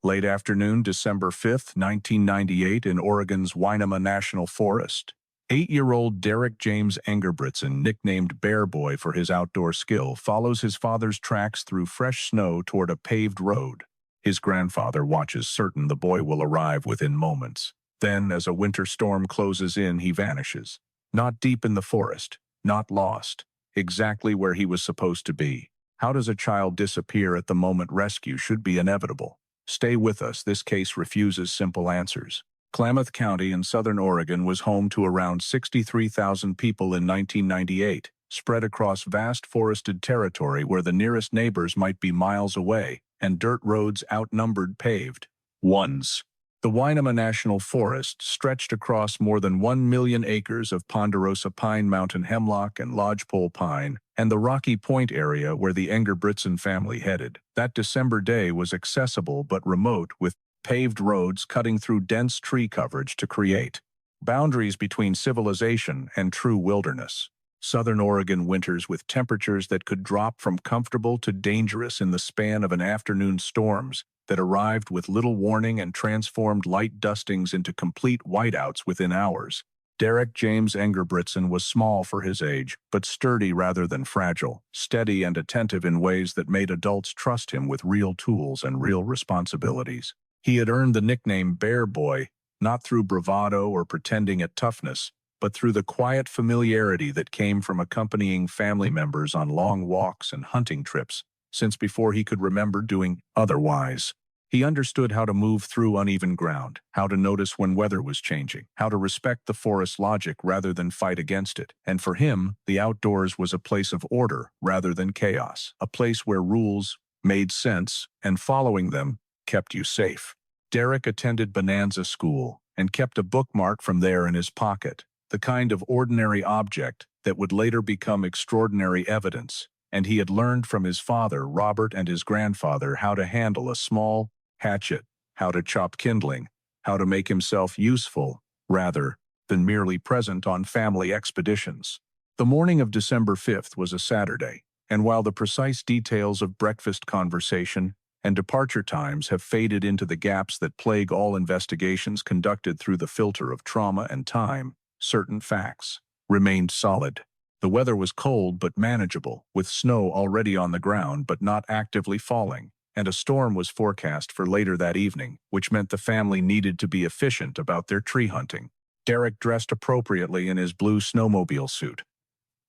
Late afternoon, December 5, 1998, in Oregon's Winema National Forest. 8-year-old Derek James Engerbritzen, nicknamed Bear Boy for his outdoor skill, follows his father's tracks through fresh snow toward a paved road. His grandfather watches, certain the boy will arrive within moments. Then, as a winter storm closes in, he vanishes. Not deep in the forest, not lost, exactly where he was supposed to be. How does a child disappear at the moment rescue should be inevitable? Stay with us, this case refuses simple answers. Klamath County in southern Oregon was home to around 63,000 people in 1998, spread across vast forested territory where the nearest neighbors might be miles away, and dirt roads outnumbered paved ones. The Winema National Forest stretched across more than 1 million acres of ponderosa pine, mountain hemlock, and lodgepole pine, and the Rocky Point area where the Engerbritzen family headed. That December day was accessible but remote, with paved roads cutting through dense tree coverage to create boundaries between civilization and true wilderness. Southern Oregon winters with temperatures that could drop from comfortable to dangerous in the span of an afternoon's storms that arrived with little warning and transformed light dustings into complete whiteouts within hours. Derek James Engerbritzen was small for his age, but sturdy rather than fragile, steady and attentive in ways that made adults trust him with real tools and real responsibilities. He had earned the nickname Bear Boy, not through bravado or pretending at toughness, but through the quiet familiarity that came from accompanying family members on long walks and hunting trips, since before he could remember doing otherwise. He understood how to move through uneven ground, how to notice when weather was changing, how to respect the forest's logic rather than fight against it. And for him, the outdoors was a place of order rather than chaos, a place where rules made sense and following them kept you safe. Derek attended Bonanza School and kept a bookmark from there in his pocket, the kind of ordinary object that would later become extraordinary evidence. And he had learned from his father, Robert, and his grandfather how to handle a small hatchet, how to chop kindling, how to make himself useful rather than merely present on family expeditions. The morning of December 5th was a Saturday, and while the precise details of breakfast conversation and departure times have faded into the gaps that plague all investigations conducted through the filter of trauma and time, certain facts remained solid. The weather was cold but manageable, with snow already on the ground but not actively falling, and a storm was forecast for later that evening, which meant the family needed to be efficient about their tree hunting. Derek dressed appropriately in his blue snowmobile suit,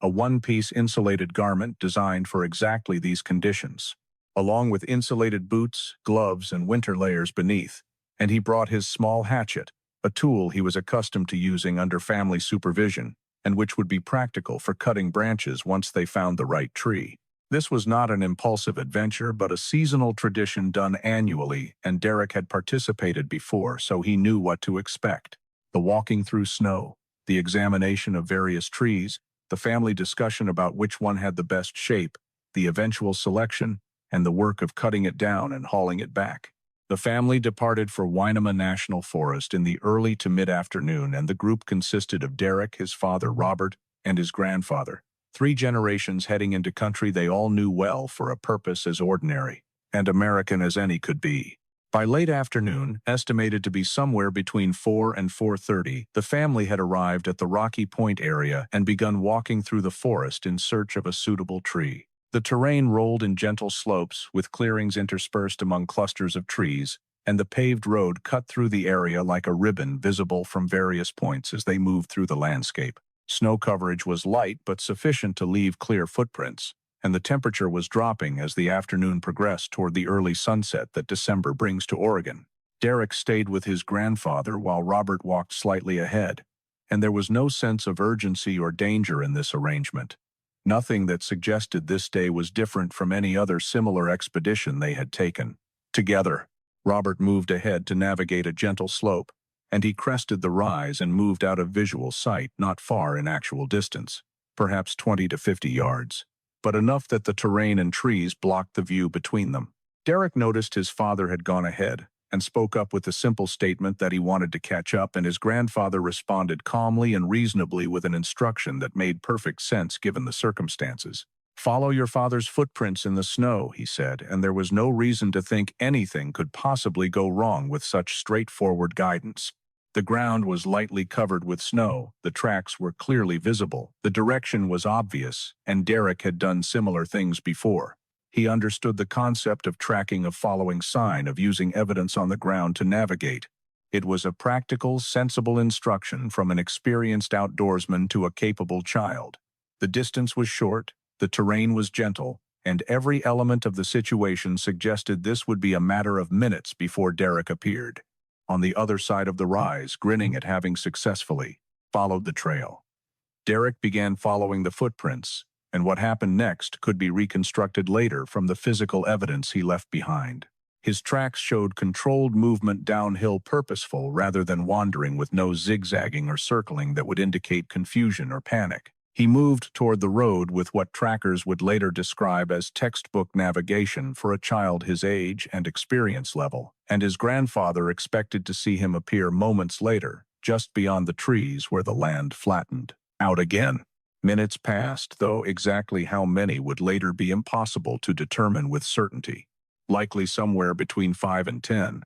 a one-piece insulated garment designed for exactly these conditions, along with insulated boots, gloves, and winter layers beneath, and he brought his small hatchet, a tool he was accustomed to using under family supervision, and which would be practical for cutting branches once they found the right tree. This was not an impulsive adventure, but a seasonal tradition done annually, and Derek had participated before, so he knew what to expect. The walking through snow, the examination of various trees, the family discussion about which one had the best shape, the eventual selection, and the work of cutting it down and hauling it back. The family departed for Winema National Forest in the early to mid-afternoon, and the group consisted of Derek, his father Robert, and his grandfather, 3 generations heading into country they all knew well for a purpose as ordinary and American as any could be. By late afternoon, estimated to be somewhere between 4 and 4:30, the family had arrived at the Rocky Point area and begun walking through the forest in search of a suitable tree. The terrain rolled in gentle slopes, with clearings interspersed among clusters of trees, and the paved road cut through the area like a ribbon visible from various points as they moved through the landscape. Snow coverage was light but sufficient to leave clear footprints, and the temperature was dropping as the afternoon progressed toward the early sunset that December brings to Oregon. Derek stayed with his grandfather while Robert walked slightly ahead, and there was no sense of urgency or danger in this arrangement. Nothing that suggested this day was different from any other similar expedition they had taken. Together, Robert moved ahead to navigate a gentle slope, and he crested the rise and moved out of visual sight not far in actual distance, perhaps 20 to 50 yards, but enough that the terrain and trees blocked the view between them. Derek noticed his father had gone ahead and spoke up with the simple statement that he wanted to catch up, and his grandfather responded calmly and reasonably with an instruction that made perfect sense given the circumstances. "Follow your father's footprints in the snow," he said, and there was no reason to think anything could possibly go wrong with such straightforward guidance. The ground was lightly covered with snow, the tracks were clearly visible, the direction was obvious, and Derek had done similar things before. He understood the concept of tracking a following sign, of using evidence on the ground to navigate. It was a practical, sensible instruction from an experienced outdoorsman to a capable child. The distance was short, the terrain was gentle, and every element of the situation suggested this would be a matter of minutes before Derek appeared. On the other side of the rise, grinning at having successfully followed the trail. Derek began following the footprints, and what happened next could be reconstructed later from the physical evidence he left behind. His tracks showed controlled movement downhill, purposeful rather than wandering, with no zigzagging or circling that would indicate confusion or panic. He moved toward the road with what trackers would later describe as textbook navigation for a child his age and experience level, and his grandfather expected to see him appear moments later, just beyond the trees where the land flattened out again. Minutes passed, though exactly how many would later be impossible to determine with certainty. Likely somewhere between 5 and 10.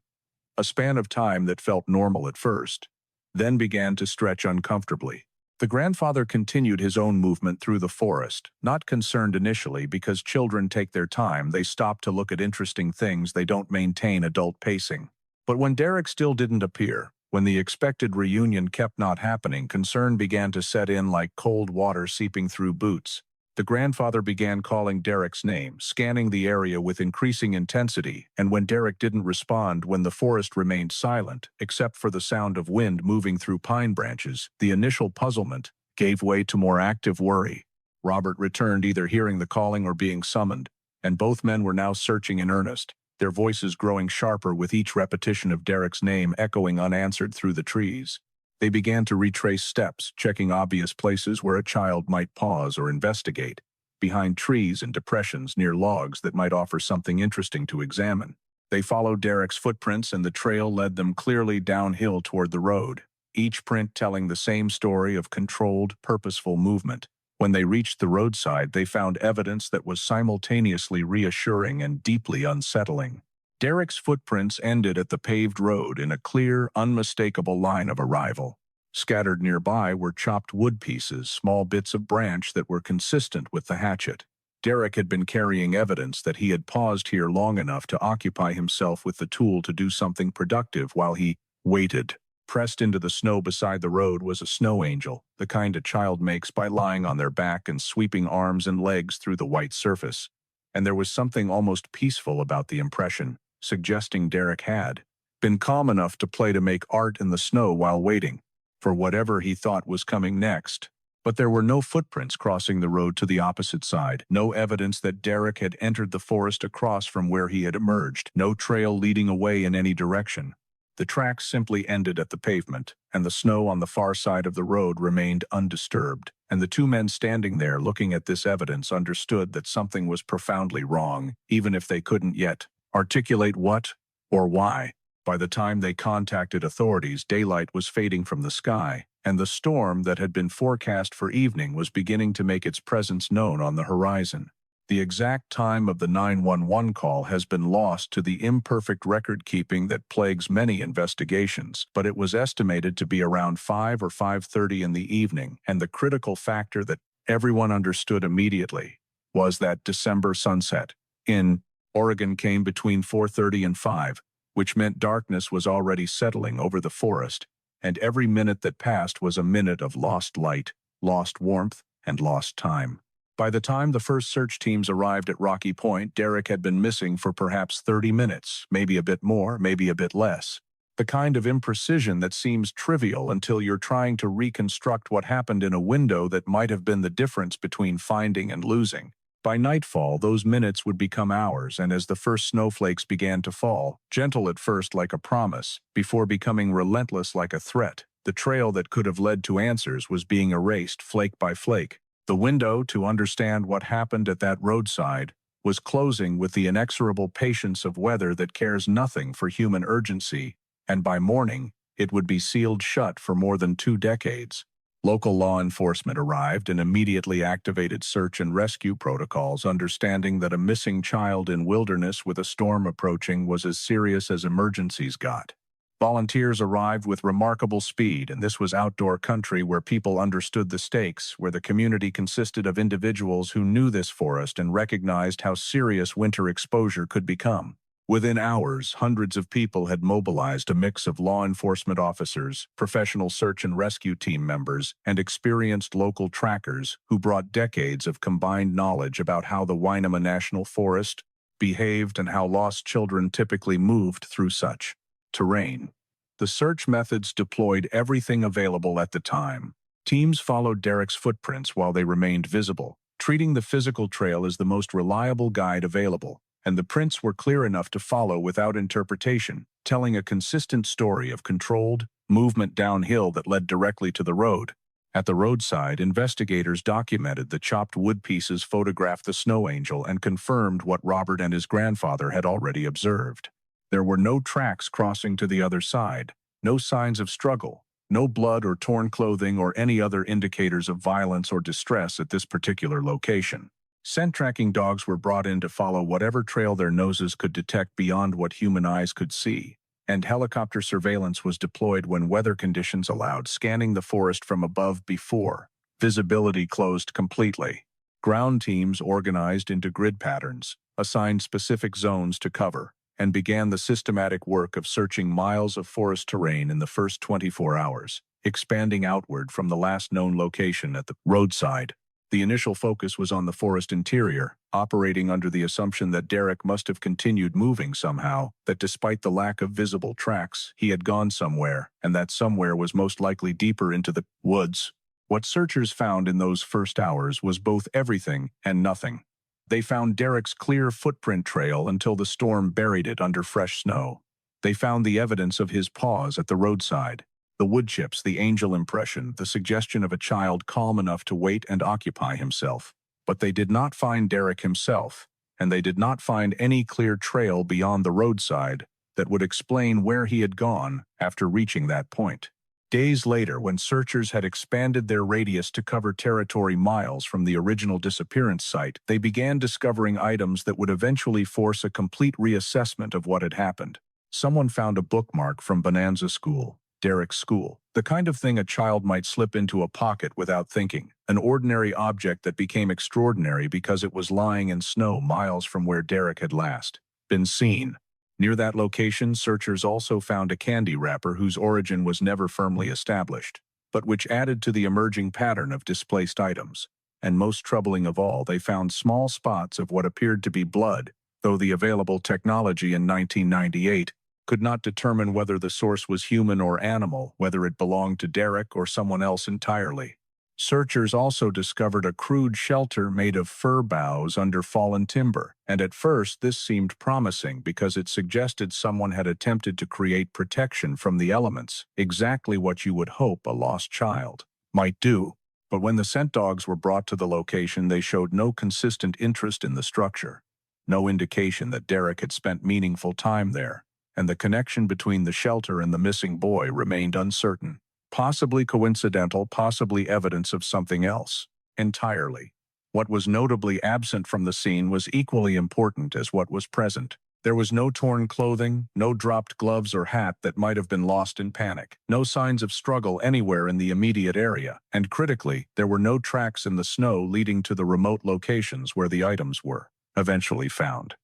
A span of time that felt normal at first, then began to stretch uncomfortably. The grandfather continued his own movement through the forest, not concerned initially because children take their time, they stop to look at interesting things, they don't maintain adult pacing. But when Derek still didn't appear, when the expected reunion kept not happening, concern began to set in like cold water seeping through boots. The grandfather began calling Derek's name, scanning the area with increasing intensity, and when Derek didn't respond, when the forest remained silent, except for the sound of wind moving through pine branches, the initial puzzlement gave way to more active worry. Robert returned, either hearing the calling or being summoned, and both men were now searching in earnest, their voices growing sharper with each repetition of Derek's name echoing unanswered through the trees. They began to retrace steps, checking obvious places where a child might pause or investigate, behind trees and depressions near logs that might offer something interesting to examine. They followed Derek's footprints, and the trail led them clearly downhill toward the road, each print telling the same story of controlled, purposeful movement. When they reached the roadside, they found evidence that was simultaneously reassuring and deeply unsettling. Derek's footprints ended at the paved road in a clear, unmistakable line of arrival. Scattered nearby were chopped wood pieces, small bits of branch that were consistent with the hatchet. Derek had been carrying evidence that he had paused here long enough to occupy himself with the tool to do something productive while he waited. Pressed into the snow beside the road was a snow angel, the kind a child makes by lying on their back and sweeping arms and legs through the white surface. And there was something almost peaceful about the impression, suggesting Derek had been calm enough to play to make art in the snow while waiting for whatever he thought was coming next. But there were no footprints crossing the road to the opposite side, no evidence that Derek had entered the forest across from where he had emerged, no trail leading away in any direction. The tracks simply ended at the pavement, and the snow on the far side of the road remained undisturbed, and the two men standing there looking at this evidence understood that something was profoundly wrong, even if they couldn't yet articulate what or why. By the time they contacted authorities, daylight was fading from the sky, and the storm that had been forecast for evening was beginning to make its presence known on the horizon. The exact time of the 911 call has been lost to the imperfect record-keeping that plagues many investigations, but it was estimated to be around 5 or 5:30 in the evening, and the critical factor that everyone understood immediately was that December sunset in Oregon came between 4:30 and 5, which meant darkness was already settling over the forest, and every minute that passed was a minute of lost light, lost warmth, and lost time. By the time the first search teams arrived at Rocky Point, Derek had been missing for perhaps 30 minutes, maybe a bit more, maybe a bit less. The kind of imprecision that seems trivial until you're trying to reconstruct what happened in a window that might have been the difference between finding and losing. By nightfall, those minutes would become hours, and as the first snowflakes began to fall, gentle at first like a promise, before becoming relentless like a threat, the trail that could have led to answers was being erased flake by flake. The window to understand what happened at that roadside was closing with the inexorable patience of weather that cares nothing for human urgency, and by morning, it would be sealed shut for more than 2 decades. Local law enforcement arrived and immediately activated search and rescue protocols, understanding that a missing child in wilderness with a storm approaching was as serious as emergencies got. Volunteers arrived with remarkable speed, and this was outdoor country where people understood the stakes, where the community consisted of individuals who knew this forest and recognized how serious winter exposure could become. Within hours, hundreds of people had mobilized, a mix of law enforcement officers, professional search and rescue team members, and experienced local trackers who brought decades of combined knowledge about how the Winema National Forest behaved and how lost children typically moved through such terrain. The search methods deployed everything available at the time. Teams followed Derek's footprints while they remained visible, treating the physical trail as the most reliable guide available, and the prints were clear enough to follow without interpretation, telling a consistent story of controlled movement downhill that led directly to the road. At the roadside, investigators documented the chopped wood pieces, photographed the snow angel, and confirmed what Robert and his grandfather had already observed. There were no tracks crossing to the other side, no signs of struggle, no blood or torn clothing or any other indicators of violence or distress at this particular location. Scent tracking dogs were brought in to follow whatever trail their noses could detect beyond what human eyes could see, and helicopter surveillance was deployed when weather conditions allowed, scanning the forest from above before visibility closed completely. Ground teams organized into grid patterns, assigned specific zones to cover, and began the systematic work of searching miles of forest terrain in the first 24 hours, expanding outward from the last known location at the roadside. The initial focus was on the forest interior, operating under the assumption that Derek must have continued moving somehow, that despite the lack of visible tracks, he had gone somewhere, and that somewhere was most likely deeper into the woods. What searchers found in those first hours was both everything and nothing. They found Derek's clear footprint trail until the storm buried it under fresh snow. They found the evidence of his paws at the roadside, the wood chips, the angel impression, the suggestion of a child calm enough to wait and occupy himself. But they did not find Derek himself, and they did not find any clear trail beyond the roadside that would explain where he had gone after reaching that point. Days later, when searchers had expanded their radius to cover territory miles from the original disappearance site, they began discovering items that would eventually force a complete reassessment of what had happened. Someone found a bookmark from Bonanza School, Derek's school, the kind of thing a child might slip into a pocket without thinking, an ordinary object that became extraordinary because it was lying in snow miles from where Derek had last been seen. Near that location, searchers also found a candy wrapper whose origin was never firmly established, but which added to the emerging pattern of displaced items. And most troubling of all, they found small spots of what appeared to be blood, though the available technology in 1998 could not determine whether the source was human or animal, whether it belonged to Derek or someone else entirely. Searchers also discovered a crude shelter made of fir boughs under fallen timber, and at first this seemed promising because it suggested someone had attempted to create protection from the elements, exactly what you would hope a lost child might do. But when the scent dogs were brought to the location, they showed no consistent interest in the structure, no indication that Derek had spent meaningful time there, and the connection between the shelter and the missing boy remained uncertain. Possibly coincidental, possibly evidence of something else entirely. What was notably absent from the scene was equally important as what was present. There was no torn clothing, no dropped gloves or hat that might have been lost in panic, no signs of struggle anywhere in the immediate area, and critically, there were no tracks in the snow leading to the remote locations where the items were eventually found.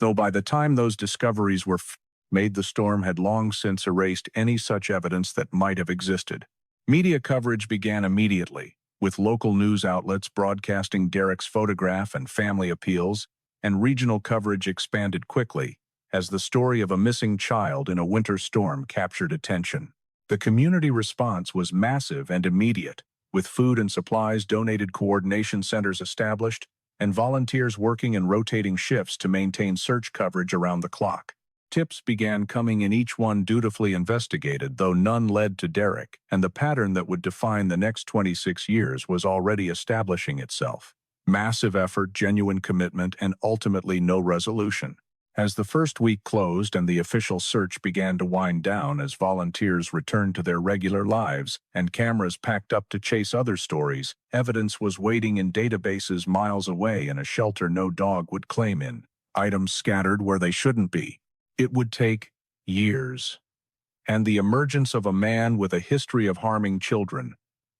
Though by the time those discoveries were made, the storm had long since erased any such evidence that might have existed. Media coverage began immediately, with local news outlets broadcasting Derek's photograph and family appeals, and regional coverage expanded quickly as the story of a missing child in a winter storm captured attention. The community response was massive and immediate, with food and supplies donated, coordination centers established, and volunteers working in rotating shifts to maintain search coverage around the clock. Tips began coming in, each one dutifully investigated, though none led to Derek, and the pattern that would define the next 26 years was already establishing itself. Massive effort, genuine commitment, and ultimately no resolution. As the first week closed and the official search began to wind down as volunteers returned to their regular lives and cameras packed up to chase other stories, evidence was waiting in databases miles away in a shelter no dog would claim in, items scattered where they shouldn't be. It would take years, and the emergence of a man with a history of harming children,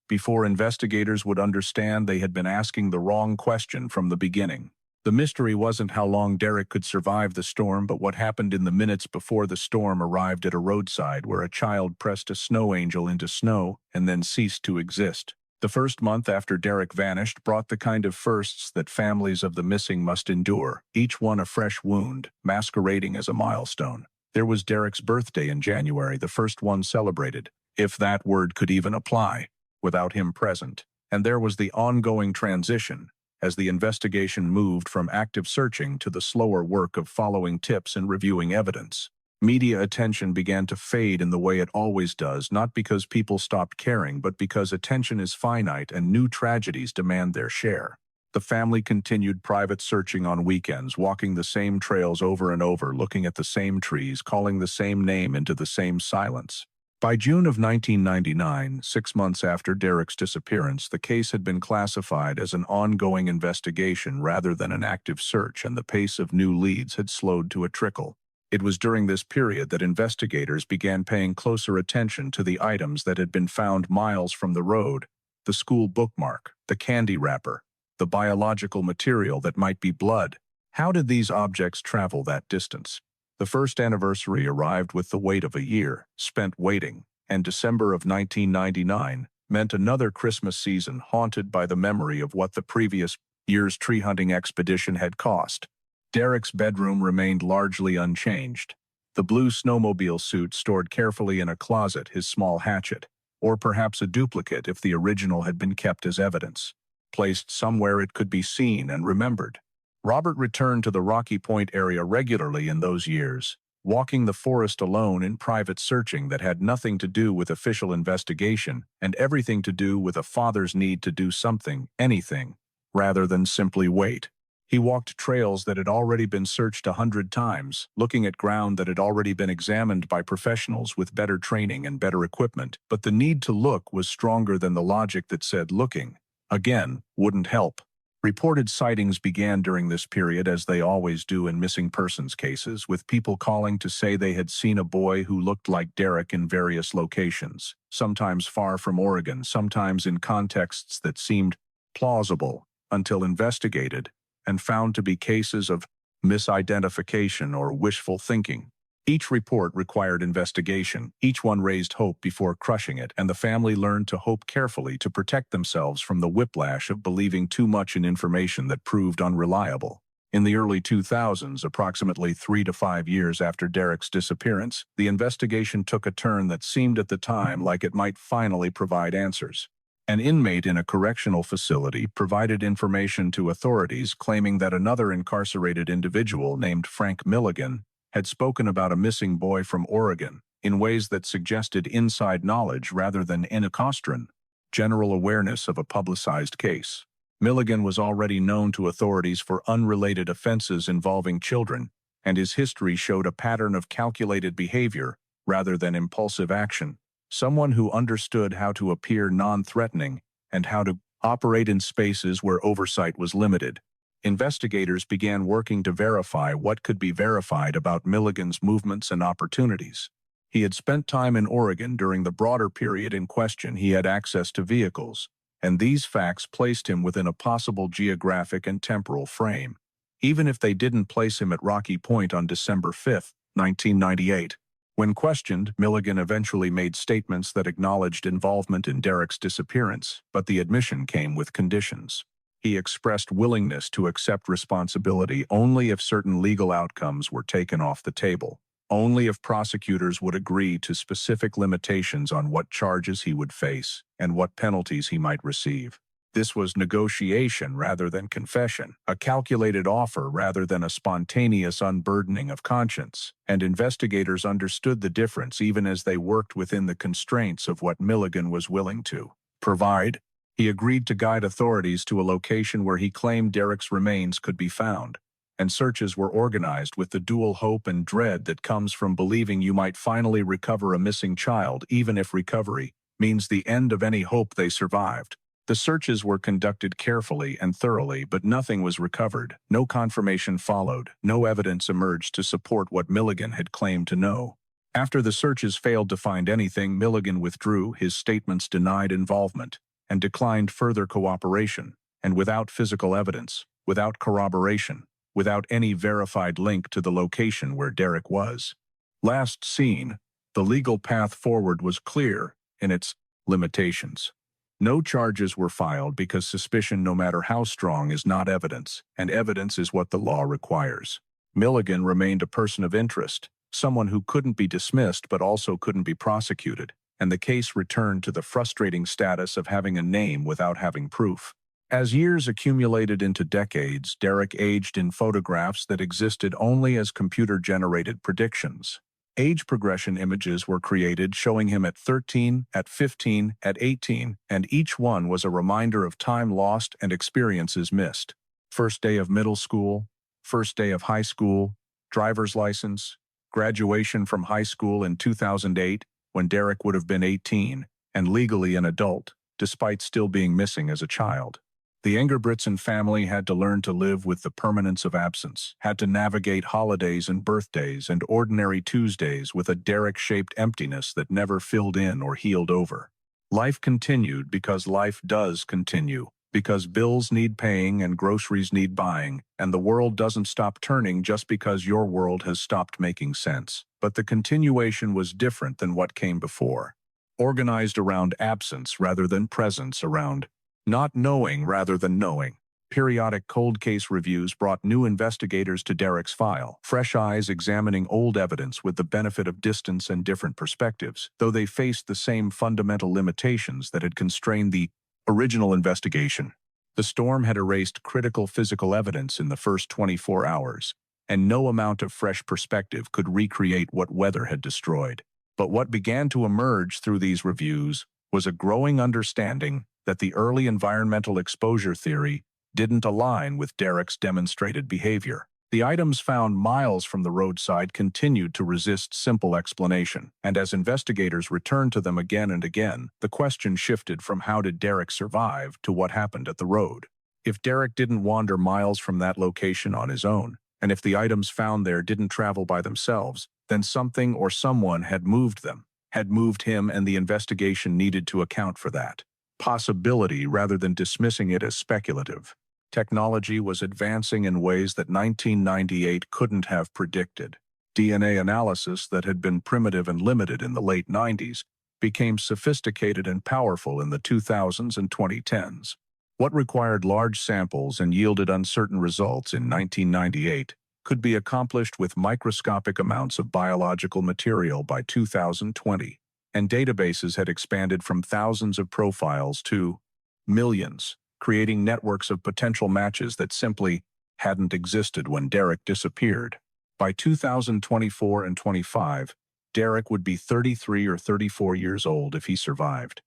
before investigators would understand they had been asking the wrong question from the beginning. The mystery wasn't how long Derek could survive the storm, but what happened in the minutes before the storm arrived at a roadside where a child pressed a snow angel into snow and then ceased to exist. The first month after Derek vanished brought the kind of firsts that families of the missing must endure, each one a fresh wound, masquerading as a milestone. There was Derek's birthday in January, the first one celebrated, if that word could even apply, without him present. And there was the ongoing transition, as the investigation moved from active searching to the slower work of following tips and reviewing evidence. Media attention began to fade in the way it always does, not because people stopped caring, but because attention is finite and new tragedies demand their share. The family continued private searching on weekends, walking the same trails over and over, looking at the same trees, calling the same name into the same silence. By June of 1999, 6 months after Derek's disappearance, the case had been classified as an ongoing investigation rather than an active search, and the pace of new leads had slowed to a trickle. It was during this period that investigators began paying closer attention to the items that had been found miles from the road: the school bookmark, the candy wrapper, the biological material that might be blood. How did these objects travel that distance? The first anniversary arrived with the weight of a year spent waiting, and December of 1999 meant another Christmas season haunted by the memory of what the previous year's tree hunting expedition had cost. Derek's bedroom remained largely unchanged. The blue snowmobile suit stored carefully in a closet, his small hatchet, or perhaps a duplicate if the original had been kept as evidence, placed somewhere it could be seen and remembered. Robert returned to the Rocky Point area regularly in those years, walking the forest alone in private searching that had nothing to do with official investigation and everything to do with a father's need to do something, anything, rather than simply wait. He walked trails that had already been searched 100 times, looking at ground that had already been examined by professionals with better training and better equipment, but the need to look was stronger than the logic that said looking, again, wouldn't help. Reported sightings began during this period, as they always do in missing persons cases, with people calling to say they had seen a boy who looked like Derek in various locations, sometimes far from Oregon, sometimes in contexts that seemed plausible until investigated and found to be cases of misidentification or wishful thinking. Each report required investigation. Each one raised hope before crushing it, and the family learned to hope carefully to protect themselves from the whiplash of believing too much in information that proved unreliable. In the early 2000s, approximately 3 to 5 years after Derek's disappearance, the investigation took a turn that seemed at the time like it might finally provide answers. An inmate in a correctional facility provided information to authorities claiming that another incarcerated individual named Frank Milligan had spoken about a missing boy from Oregon in ways that suggested inside knowledge rather than enocostrin, general awareness of a publicized case. Milligan was already known to authorities for unrelated offenses involving children, and his history showed a pattern of calculated behavior rather than impulsive action. Someone who understood how to appear non-threatening and how to operate in spaces where oversight was limited. Investigators began working to verify what could be verified about Milligan's movements and opportunities. He had spent time in Oregon during the broader period in question. He had access to vehicles, and these facts placed him within a possible geographic and temporal frame, even if they didn't place him at Rocky Point on December 5, 1998. When questioned, Milligan eventually made statements that acknowledged involvement in Derek's disappearance, but the admission came with conditions. He expressed willingness to accept responsibility only if certain legal outcomes were taken off the table, only if prosecutors would agree to specific limitations on what charges he would face and what penalties he might receive. This was negotiation rather than confession, a calculated offer rather than a spontaneous unburdening of conscience, and investigators understood the difference even as they worked within the constraints of what Milligan was willing to provide. He agreed to guide authorities to a location where he claimed Derek's remains could be found. and searches were organized with the dual hope and dread that comes from believing you might finally recover a missing child, even if recovery means the end of any hope they survived. The searches were conducted carefully and thoroughly, but nothing was recovered. No confirmation followed. No evidence emerged to support what Milligan had claimed to know. After the searches failed to find anything, Milligan withdrew, his statements denied involvement, and declined further cooperation. And without physical evidence, without corroboration, without any verified link to the location where Derek was last seen, the legal path forward was clear in its limitations. No charges were filed because suspicion, no matter how strong, is not evidence, and evidence is what the law requires. Milligan remained a person of interest, someone who couldn't be dismissed but also couldn't be prosecuted, and the case returned to the frustrating status of having a name without having proof. As years accumulated into decades, Derek aged in photographs that existed only as computer-generated predictions. Age progression images were created showing him at 13, at 15, at 18, and each one was a reminder of time lost and experiences missed. First day of middle school, first day of high school, driver's license, graduation from high school in 2008 when Derek would have been 18 and legally an adult, despite still being missing as a child. The Engerbritsen family had to learn to live with the permanence of absence, had to navigate holidays and birthdays and ordinary Tuesdays with a Derek-shaped emptiness that never filled in or healed over. Life continued because life does continue, because bills need paying and groceries need buying, and the world doesn't stop turning just because your world has stopped making sense. But the continuation was different than what came before. Organized around absence rather than presence, around not knowing rather than knowing. Periodic cold case reviews brought new investigators to Derek's file, fresh eyes examining old evidence with the benefit of distance and different perspectives, though they faced the same fundamental limitations that had constrained the original investigation. The storm had erased critical physical evidence in the first 24 hours, and no amount of fresh perspective could recreate what weather had destroyed. But what began to emerge through these reviews was a growing understanding that the early environmental exposure theory didn't align with Derek's demonstrated behavior. The items found miles from the roadside continued to resist simple explanation, and as investigators returned to them again and again, the question shifted from how did Derek survive to what happened at the road. If Derek didn't wander miles from that location on his own, and if the items found there didn't travel by themselves, then something or someone had moved them, had moved him, and the investigation needed to account for that possibility rather than dismissing it as speculative. Technology was advancing in ways that 1998 couldn't have predicted. DNA analysis that had been primitive and limited in the late 90s became sophisticated and powerful in the 2000s and 2010s. What required large samples and yielded uncertain results in 1998 could be accomplished with microscopic amounts of biological material by 2020. And databases had expanded from thousands of profiles to millions, creating networks of potential matches that simply hadn't existed when Derek disappeared. By 2024 and 25, Derek would be 33 or 34 years old if he survived.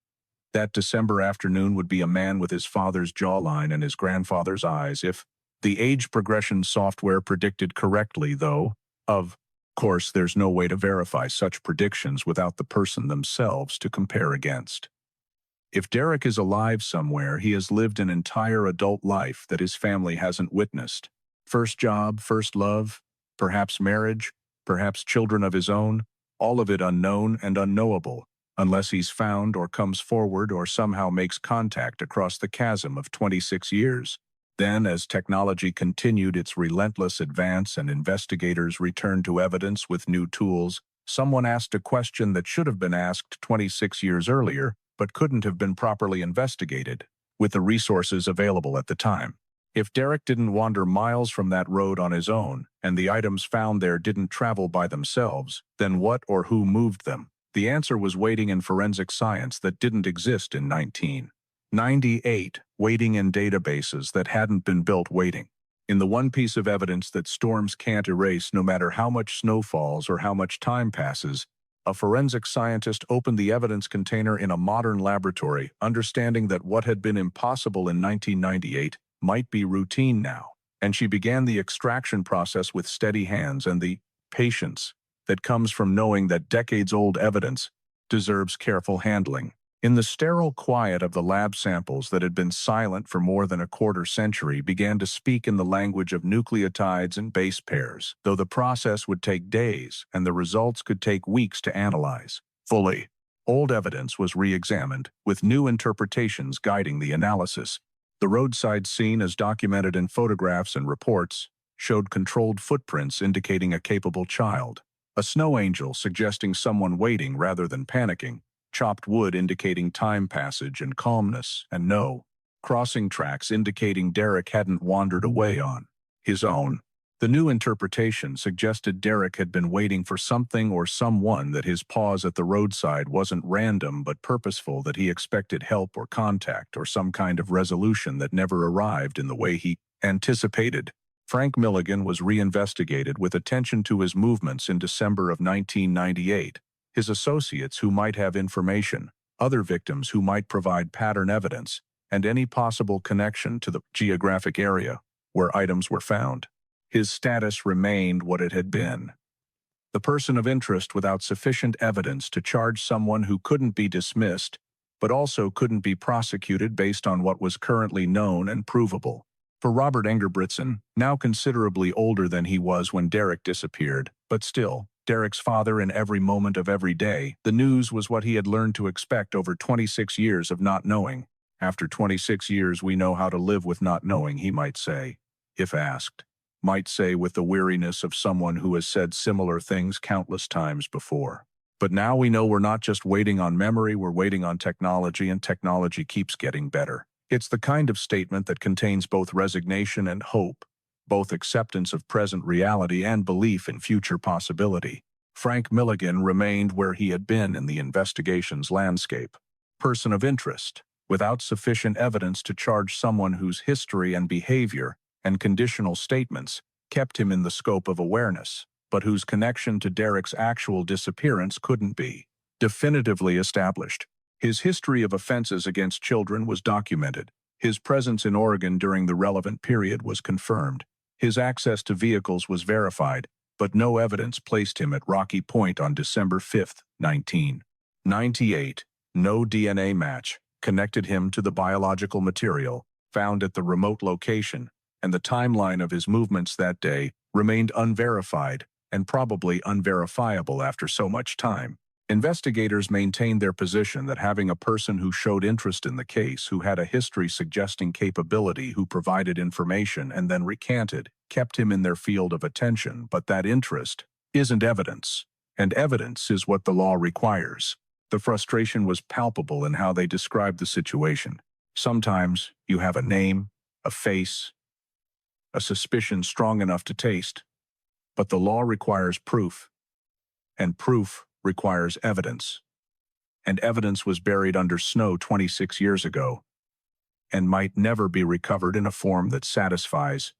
That December afternoon would be a man with his father's jawline and his grandfather's eyes if the age progression software predicted correctly, though, of course, there's no way to verify such predictions without the person themselves to compare against. If Derek is alive somewhere, he has lived an entire adult life that his family hasn't witnessed. First job, first love, perhaps marriage, perhaps children of his own, all of it unknown and unknowable, unless he's found or comes forward or somehow makes contact across the chasm of 26 years. Then, as technology continued its relentless advance and investigators returned to evidence with new tools, someone asked a question that should have been asked 26 years earlier, but couldn't have been properly investigated, with the resources available at the time. If Derek didn't wander miles from that road on his own, and the items found there didn't travel by themselves, then what or who moved them? The answer was waiting in forensic science that didn't exist in 1998, waiting in databases that hadn't been built waiting. In the one piece of evidence that storms can't erase no matter how much snow falls or how much time passes, a forensic scientist opened the evidence container in a modern laboratory, understanding that what had been impossible in 1998 might be routine now. and she began the extraction process with steady hands and the patience that comes from knowing that decades-old evidence deserves careful handling. In the sterile quiet of the lab, samples that had been silent for more than a quarter-century began to speak in the language of nucleotides and base pairs, though the process would take days and the results could take weeks to analyze fully. Old evidence was re-examined, with new interpretations guiding the analysis. The roadside scene, as documented in photographs and reports, showed controlled footprints indicating a capable child, a snow angel suggesting someone waiting rather than panicking, chopped wood indicating time passage and calmness, and no crossing tracks indicating Derek hadn't wandered away on his own. The new interpretation suggested Derek had been waiting for something or someone, that his pause at the roadside wasn't random but purposeful, that he expected help or contact or some kind of resolution that never arrived in the way he anticipated. Frank Milligan was reinvestigated with attention to his movements in December of 1998. His associates who might have information, other victims who might provide pattern evidence, and any possible connection to the geographic area where items were found. His status remained what it had been: the person of interest without sufficient evidence to charge someone who couldn't be dismissed, but also couldn't be prosecuted based on what was currently known and provable. For Robert Engerbritsen, now considerably older than he was when Derek disappeared, but still Derek's father in every moment of every day, the news was what he had learned to expect over 26 years of not knowing. After 26 years we know how to live with not knowing, he might say, if asked. Might say with the weariness of someone who has said similar things countless times before. But now we know we're not just waiting on memory, we're waiting on technology, and technology keeps getting better. It's the kind of statement that contains both resignation and hope, both acceptance of present reality and belief in future possibility. Frank Milligan remained where he had been in the investigation's landscape. Person of interest, without sufficient evidence to charge someone whose history and behavior and conditional statements kept him in the scope of awareness, but whose connection to Derek's actual disappearance couldn't be definitively established. His history of offenses against children was documented. His presence in Oregon during the relevant period was confirmed. His access to vehicles was verified, but no evidence placed him at Rocky Point on December 5, 1998. No DNA match connected him to the biological material found at the remote location, and the timeline of his movements that day remained unverified and probably unverifiable after so much time. Investigators maintained their position that having a person who showed interest in the case, who had a history suggesting capability, who provided information and then recanted, kept him in their field of attention, but that interest isn't evidence, and evidence is what the law requires. The frustration was palpable in how they described the situation. Sometimes you have a name, a face, a suspicion strong enough to taste, but the law requires proof, and proof requires evidence. And evidence was buried under snow 26 years ago, and might never be recovered in a form that satisfies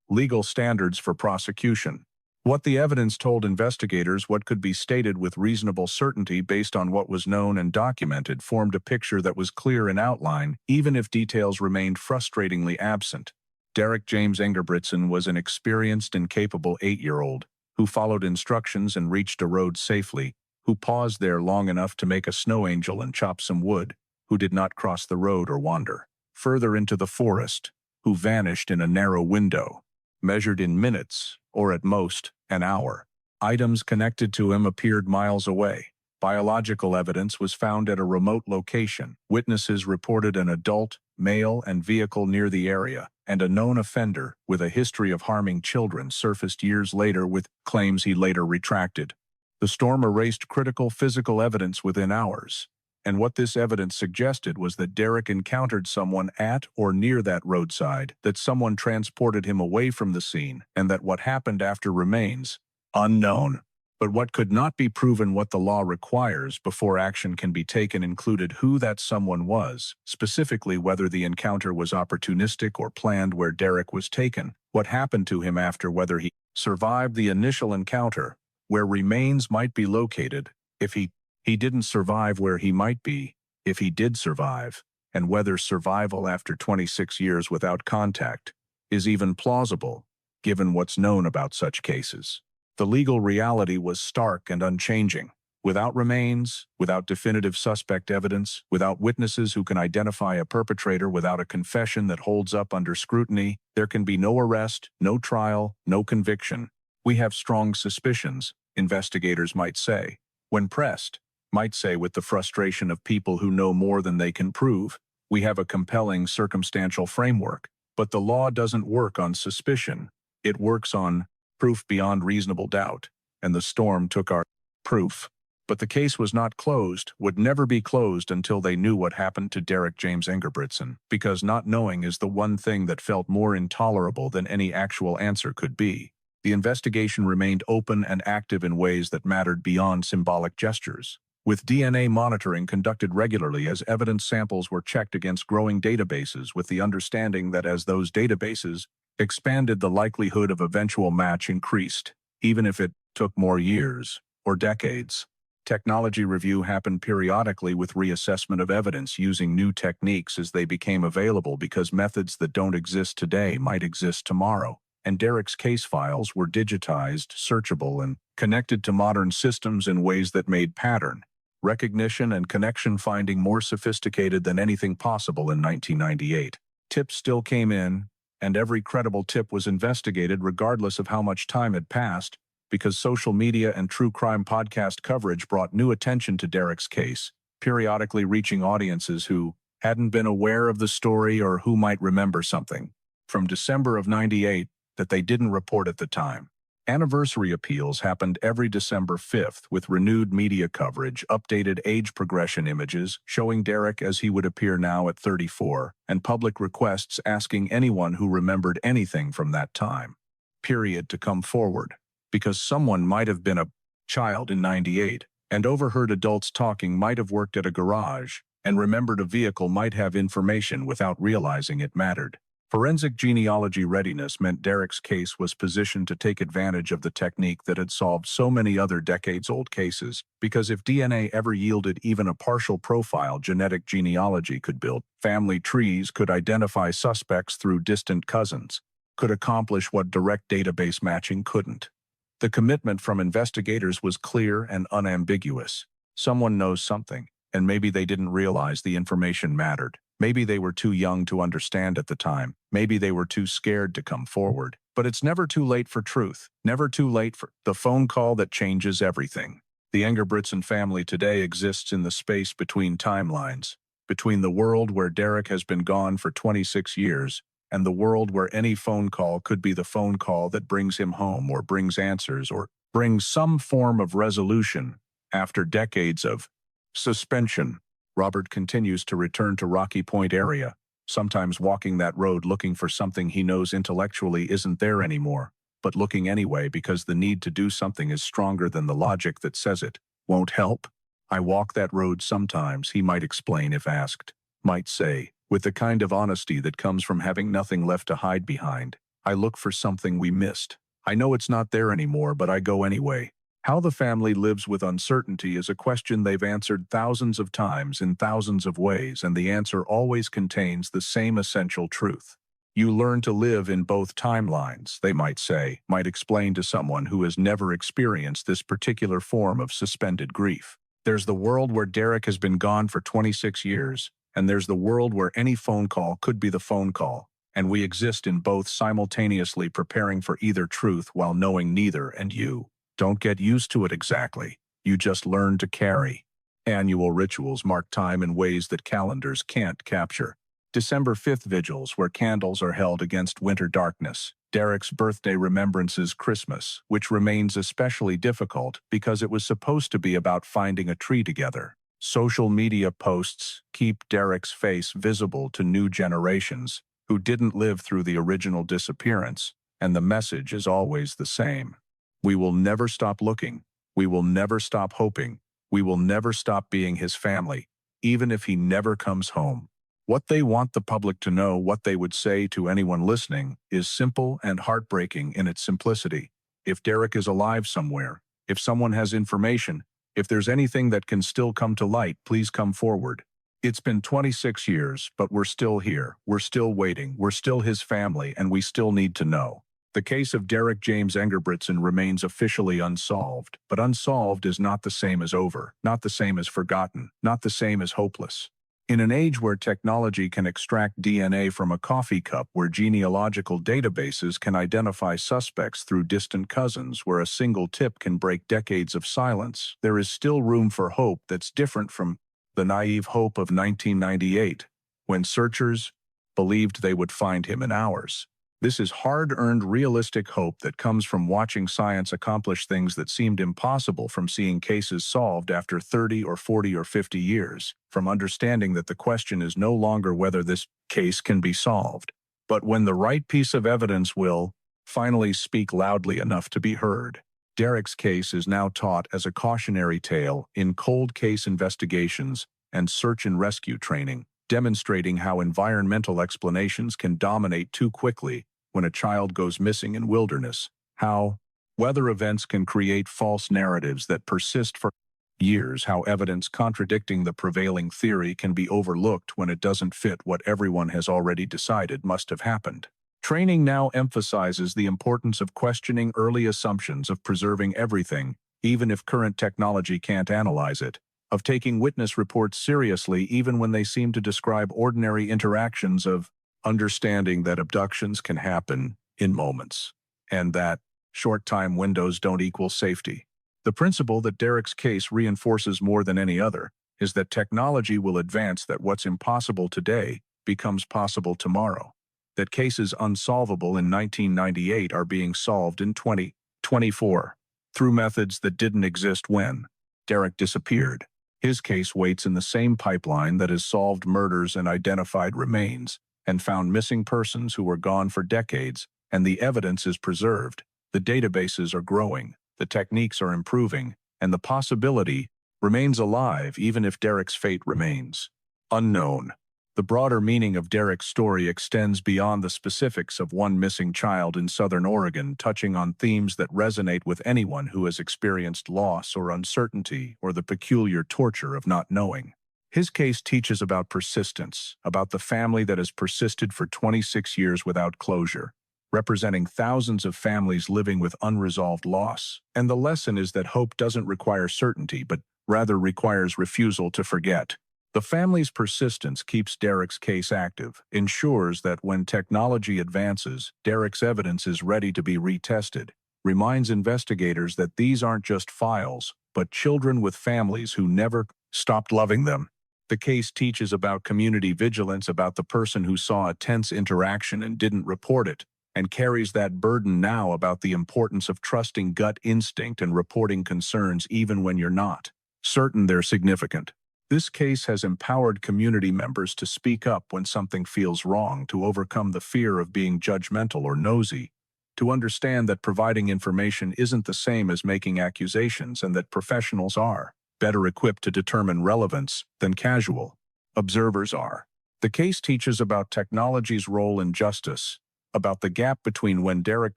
legal standards for prosecution. What the evidence told investigators, what could be stated with reasonable certainty based on what was known and documented, formed a picture that was clear in outline, even if details remained frustratingly absent. Derek James Engerbritsen was an experienced and capable 8-year-old who followed instructions and reached a road safely, who paused there long enough to make a snow angel and chop some wood, who did not cross the road or wander further into the forest, who vanished in a narrow window, measured in minutes, or at most, an hour. Items connected to him appeared miles away. Biological evidence was found at a remote location. Witnesses reported an adult, male, and vehicle near the area, and a known offender with a history of harming children surfaced years later with claims he later retracted. The storm erased critical physical evidence within hours, and what this evidence suggested was that Derek encountered someone at or near that roadside, that someone transported him away from the scene, and that what happened after remains unknown. But what could not be proven, what the law requires before action can be taken, included who that someone was, specifically whether the encounter was opportunistic or planned, where Derek was taken, what happened to him after, whether he survived the initial encounter, where remains might be located, if he didn't survive, where he might be, if he did survive, and whether survival after 26 years without contact is even plausible, given what's known about such cases. The legal reality was stark and unchanging. Without remains, without definitive suspect evidence, without witnesses who can identify a perpetrator, without a confession that holds up under scrutiny, there can be no arrest, no trial, no conviction. We have strong suspicions, investigators might say. When pressed, might say with the frustration of people who know more than they can prove, we have a compelling circumstantial framework. But the law doesn't work on suspicion. It works on proof beyond reasonable doubt. And the storm took our proof. But the case was not closed, would never be closed until they knew what happened to Derek James Engerbretson, because not knowing is the one thing that felt more intolerable than any actual answer could be. The investigation remained open and active in ways that mattered beyond symbolic gestures. With DNA monitoring conducted regularly as evidence samples were checked against growing databases, with the understanding that as those databases expanded, the likelihood of eventual match increased, even if it took more years or decades. Technology review happened periodically with reassessment of evidence using new techniques as they became available, because methods that don't exist today might exist tomorrow. And Derek's case files were digitized, searchable, and connected to modern systems in ways that made pattern recognition and connection finding more sophisticated than anything possible in 1998. Tips still came in, and every credible tip was investigated regardless of how much time had passed, because social media and true crime podcast coverage brought new attention to Derek's case, periodically reaching audiences who hadn't been aware of the story or who might remember something from December of '98 that they didn't report at the time. Anniversary appeals happened every December 5th with renewed media coverage, updated age progression images showing Derek as he would appear now at 34, and public requests asking anyone who remembered anything from that time period to come forward, because someone might have been a child in '98 and overheard adults talking, might have worked at a garage, and remembered a vehicle, might have information without realizing it mattered. Forensic genealogy readiness meant Derek's case was positioned to take advantage of the technique that had solved so many other decades-old cases, because if DNA ever yielded even a partial profile, genetic genealogy could build family trees, could identify suspects through distant cousins, could accomplish what direct database matching couldn't. The commitment from investigators was clear and unambiguous. Someone knows something, and maybe they didn't realize the information mattered. Maybe they were too young to understand at the time. Maybe they were too scared to come forward. But it's never too late for truth. Never too late for the phone call that changes everything. The Engerbretson family today exists in the space between timelines, between the world where Derek has been gone for 26 years and the world where any phone call could be the phone call that brings him home, or brings answers, or brings some form of resolution after decades of suspension. Robert continues to return to Rocky Point area, sometimes walking that road looking for something he knows intellectually isn't there anymore, but looking anyway because the need to do something is stronger than the logic that says it won't help. I walk that road sometimes, he might explain if asked, might say, with the kind of honesty that comes from having nothing left to hide behind. I look for something we missed. I know it's not there anymore, but I go anyway. How the family lives with uncertainty is a question they've answered thousands of times in thousands of ways, and the answer always contains the same essential truth. You learn to live in both timelines, they might say, might explain to someone who has never experienced this particular form of suspended grief. There's the world where Derek has been gone for 26 years, and there's the world where any phone call could be the phone call, and we exist in both simultaneously, preparing for either truth while knowing neither, and you don't get used to it exactly. You just learn to carry. Annual rituals mark time in ways that calendars can't capture. December 5th vigils where candles are held against winter darkness. Derek's birthday remembrances Christmas, which remains especially difficult because it was supposed to be about finding a tree together. Social media posts keep Derek's face visible to new generations who didn't live through the original disappearance, and the message is always the same. We will never stop looking. We will never stop hoping. We will never stop being his family, even if he never comes home. What they want the public to know, what they would say to anyone listening, is simple and heartbreaking in its simplicity. If Derek is alive somewhere, if someone has information, if there's anything that can still come to light, please come forward. It's been 26 years, but we're still here. We're still waiting. We're still his family, and we still need to know. The case of Derek James Engerbretson remains officially unsolved, but unsolved is not the same as over, not the same as forgotten, not the same as hopeless. In an age where technology can extract DNA from a coffee cup, where genealogical databases can identify suspects through distant cousins, where a single tip can break decades of silence, there is still room for hope that's different from the naive hope of 1998, when searchers believed they would find him in hours. This is hard-earned, realistic hope that comes from watching science accomplish things that seemed impossible, from seeing cases solved after 30 or 40 or 50 years, from understanding that the question is no longer whether this case can be solved, but when the right piece of evidence will finally speak loudly enough to be heard. Derek's case is now taught as a cautionary tale in cold case investigations and search and rescue training, demonstrating how environmental explanations can dominate too quickly when a child goes missing in wilderness, how weather events can create false narratives that persist for years, how evidence contradicting the prevailing theory can be overlooked when it doesn't fit what everyone has already decided must have happened. Training now emphasizes the importance of questioning early assumptions, of preserving everything, even if current technology can't analyze it, of taking witness reports seriously even when they seem to describe ordinary interactions, of understanding that abductions can happen in moments, and that short time windows don't equal safety. The principle that Derek's case reinforces more than any other is that technology will advance, that what's impossible today becomes possible tomorrow, that cases unsolvable in 1998 are being solved in 2024 through methods that didn't exist when Derek disappeared. His case waits in the same pipeline that has solved murders and identified remains and found missing persons who were gone for decades, and the evidence is preserved. The databases are growing, the techniques are improving, and the possibility remains alive even if Derek's fate remains unknown. The broader meaning of Derek's story extends beyond the specifics of one missing child in southern Oregon, touching on themes that resonate with anyone who has experienced loss or uncertainty or the peculiar torture of not knowing. His case teaches about persistence, about the family that has persisted for 26 years without closure, representing thousands of families living with unresolved loss. And the lesson is that hope doesn't require certainty, but rather requires refusal to forget. The family's persistence keeps Derek's case active, ensures that when technology advances, Derek's evidence is ready to be retested, reminds investigators that these aren't just files, but children with families who never stopped loving them. The case teaches about community vigilance, about the person who saw a tense interaction and didn't report it, and carries that burden now, about the importance of trusting gut instinct and reporting concerns even when you're not certain they're significant. This case has empowered community members to speak up when something feels wrong, to overcome the fear of being judgmental or nosy, to understand that providing information isn't the same as making accusations, and that professionals are better equipped to determine relevance than casual observers are. The case teaches about technology's role in justice, about the gap between when Derek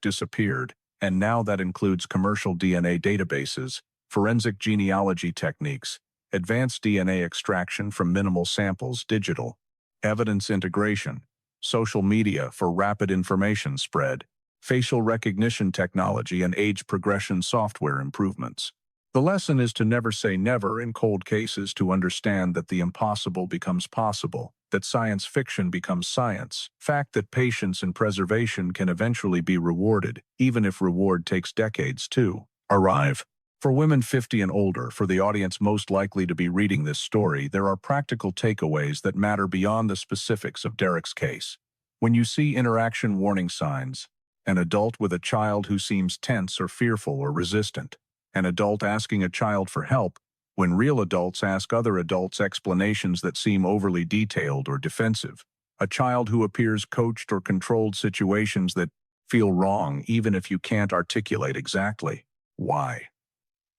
disappeared and now. That includes commercial DNA databases, forensic genealogy techniques, advanced DNA extraction from minimal samples, digital evidence integration, social media for rapid information spread, facial recognition technology, and age progression software improvements. The lesson is to never say never in cold cases, to understand that the impossible becomes possible, that science fiction becomes science, fact that patience and preservation can eventually be rewarded, even if reward takes decades to arrive. For women 50 and older, for the audience most likely to be reading this story, there are practical takeaways that matter beyond the specifics of Derek's case. When you see interaction warning signs, an adult with a child who seems tense or fearful or resistant, an adult asking a child for help, when real adults ask other adults explanations that seem overly detailed or defensive, a child who appears coached or controlled, situations that feel wrong even if you can't articulate exactly why.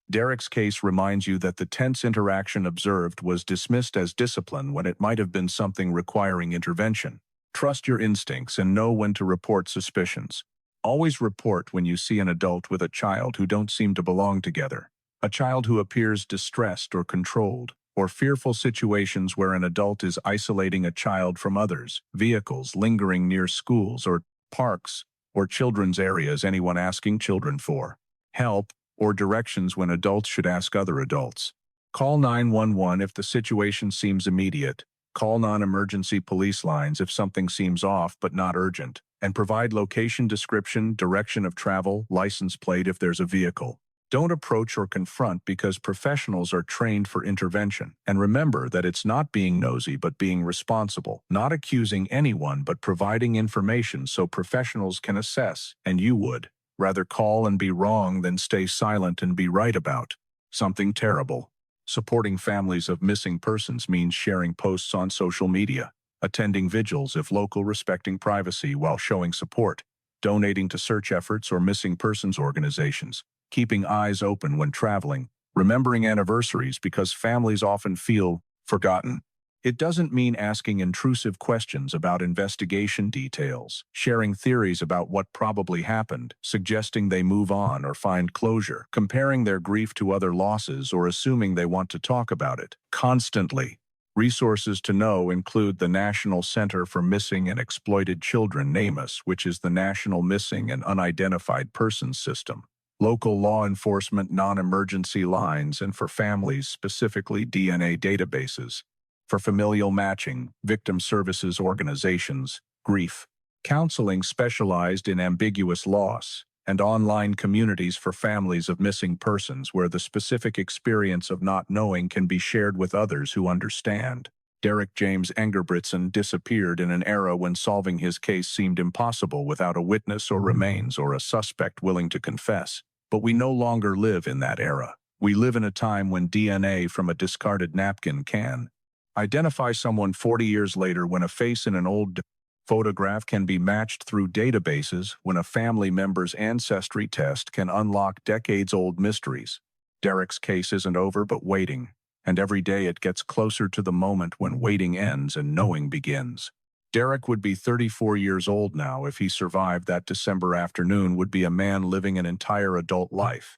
Derek's case reminds you that the tense interaction observed was dismissed as discipline when it might have been something requiring intervention. Trust your instincts and know when to report suspicions. Always report when you see an adult with a child who don't seem to belong together, a child who appears distressed or controlled, or fearful situations where an adult is isolating a child from others, vehicles lingering near schools or parks, or children's areas, anyone asking children for help, or directions when adults should ask other adults. Call 911 if the situation seems immediate. Call non-emergency police lines if something seems off but not urgent, and provide location description, direction of travel, license plate if there's a vehicle. Don't approach or confront because professionals are trained for intervention. And remember that it's not being nosy but being responsible, not accusing anyone but providing information so professionals can assess, and you would rather call and be wrong than stay silent and be right about something terrible. Supporting families of missing persons means sharing posts on social media, attending vigils if local, respecting privacy while showing support, donating to search efforts or missing persons organizations, keeping eyes open when traveling, remembering anniversaries because families often feel forgotten. It doesn't mean asking intrusive questions about investigation details, sharing theories about what probably happened, suggesting they move on or find closure, comparing their grief to other losses or assuming they want to talk about it constantly. Resources to know include the National Center for Missing and Exploited Children, NAMUS, which is the National Missing and Unidentified Persons System, local law enforcement non-emergency lines, and for families, specifically DNA databases, for familial matching, victim services organizations, grief, counseling specialized in ambiguous loss, and online communities for families of missing persons where the specific experience of not knowing can be shared with others who understand. Derek James Engerbritsen disappeared in an era when solving his case seemed impossible without a witness or remains or a suspect willing to confess. But we no longer live in that era. We live in a time when DNA from a discarded napkin can identify someone 40 years later, when a face in an old photograph can be matched through databases, when a family member's ancestry test can unlock decades-old mysteries. Derek's case isn't over but waiting, and every day it gets closer to the moment when waiting ends and knowing begins. Derek would be 34 years old now. If he survived that December afternoon, would be a man living an entire adult life.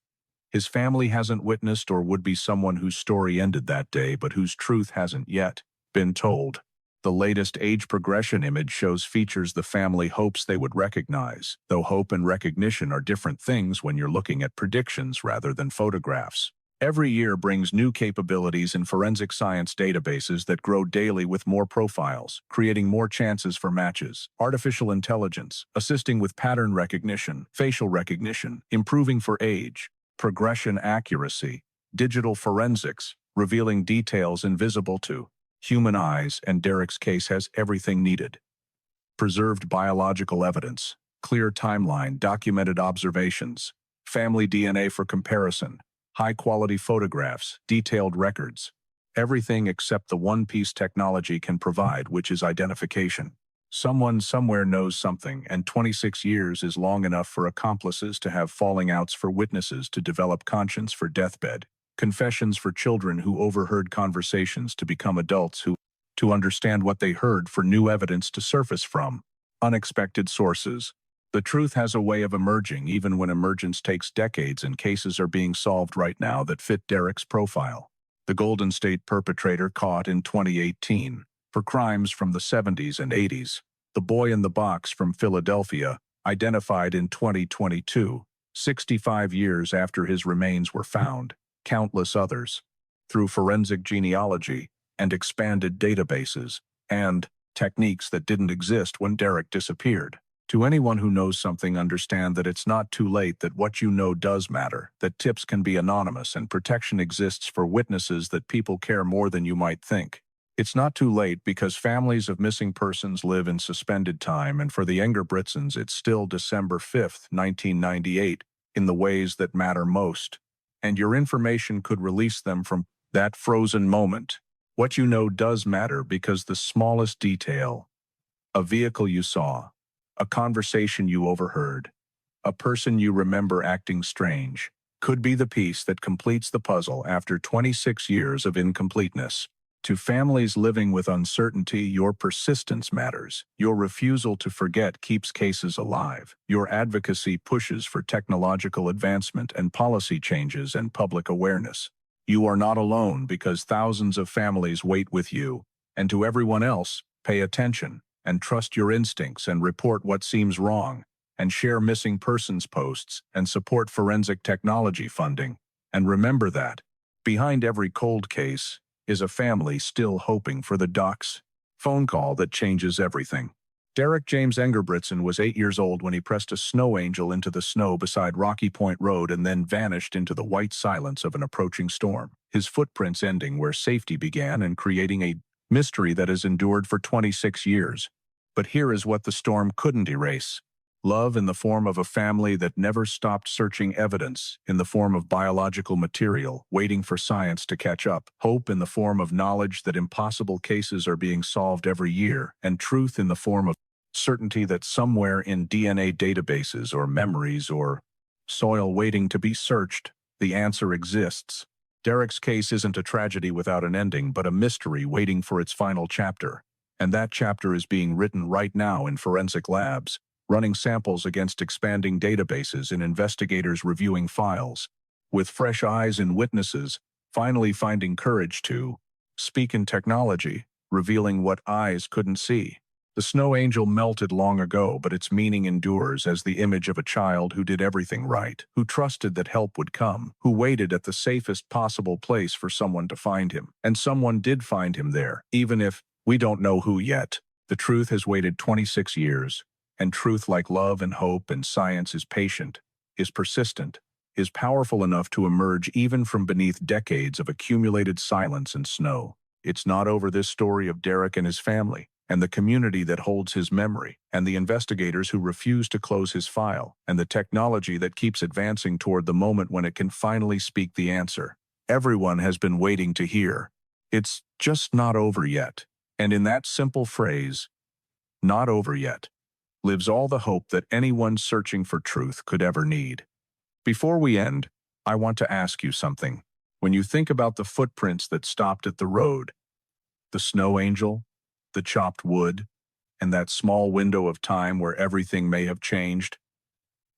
His family hasn't witnessed or would be someone whose story ended that day but whose truth hasn't yet been told. The latest age progression image shows features the family hopes they would recognize, though hope and recognition are different things when you're looking at predictions rather than photographs. Every year brings new capabilities in forensic science databases that grow daily with more profiles, creating more chances for matches. Artificial intelligence, assisting with pattern recognition, facial recognition, improving for age, progression accuracy, digital forensics, revealing details invisible to human eyes, and Derek's case has everything needed. Preserved biological evidence, clear timeline, documented observations, family DNA for comparison, high-quality photographs, detailed records. Everything except the one piece technology can provide, which is identification. Someone somewhere knows something, and 26 years is long enough for accomplices to have falling outs, for witnesses to develop conscience for deathbed, confessions for children who overheard conversations to become adults who to understand what they heard, for new evidence to surface from unexpected sources. The truth has a way of emerging even when emergence takes decades, and cases are being solved right now that fit Derek's profile. The Golden State perpetrator caught in 2018 for crimes from the 70s and 80s. The boy in the box from Philadelphia, identified in 2022, 65 years after his remains were found. Countless others. Through forensic genealogy and expanded databases and techniques that didn't exist when Derek disappeared. To anyone who knows something, understand that it's not too late, that what you know does matter, that tips can be anonymous and protection exists for witnesses, that people care more than you might think. It's not too late because families of missing persons live in suspended time, and for the Engerbritsens it's still December 5th, 1998, in the ways that matter most. And your information could release them from that frozen moment. What you know does matter because the smallest detail, a vehicle you saw, a conversation you overheard, a person you remember acting strange, could be the piece that completes the puzzle after 26 years of incompleteness. To families living with uncertainty, your persistence matters. Your refusal to forget keeps cases alive. Your advocacy pushes for technological advancement and policy changes and public awareness. You are not alone because thousands of families wait with you. And to everyone else, pay attention and trust your instincts and report what seems wrong and share missing persons posts and support forensic technology funding. And remember that behind every cold case is a family still hoping for the doc's phone call that changes everything. Derek James Engerbritsen was 8 years old when he pressed a snow angel into the snow beside Rocky Point Road and then vanished into the white silence of an approaching storm, his footprints ending where safety began and creating a mystery that has endured for 26 years. But here is what the storm couldn't erase. Love in the form of a family that never stopped searching evidence in the form of biological material, waiting for science to catch up. Hope in the form of knowledge that impossible cases are being solved every year, and truth in the form of certainty that somewhere in DNA databases or memories or soil waiting to be searched, the answer exists. Derek's case isn't a tragedy without an ending, but a mystery waiting for its final chapter. And that chapter is being written right now in forensic labs, running samples against expanding databases and investigators reviewing files, with fresh eyes and witnesses finally finding courage to speak in technology, revealing what eyes couldn't see. The snow angel melted long ago, but its meaning endures as the image of a child who did everything right, who trusted that help would come, who waited at the safest possible place for someone to find him. And someone did find him there, even if we don't know who yet. The truth has waited 26 years. And truth, like love and hope and science, is patient, is persistent, is powerful enough to emerge even from beneath decades of accumulated silence and snow. It's not over. This story of Derek and his family, and the community that holds his memory, and the investigators who refuse to close his file, and the technology that keeps advancing toward the moment when it can finally speak the answer. Everyone has been waiting to hear. It's just not over yet. And in that simple phrase, not over yet, lives all the hope that anyone searching for truth could ever need. Before we end, I want to ask you something. When you think about the footprints that stopped at the road, the snow angel, the chopped wood, and that small window of time where everything may have changed,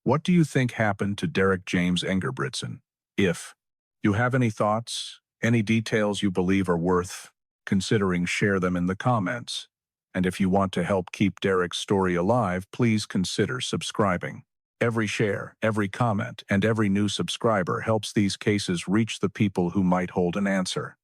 what do you think happened to Derek James Engerbritsen? If you have any thoughts, any details you believe are worth considering, share them in the comments. And if you want to help keep Derek's story alive, please consider subscribing. Every share, every comment, and every new subscriber helps these cases reach the people who might hold an answer.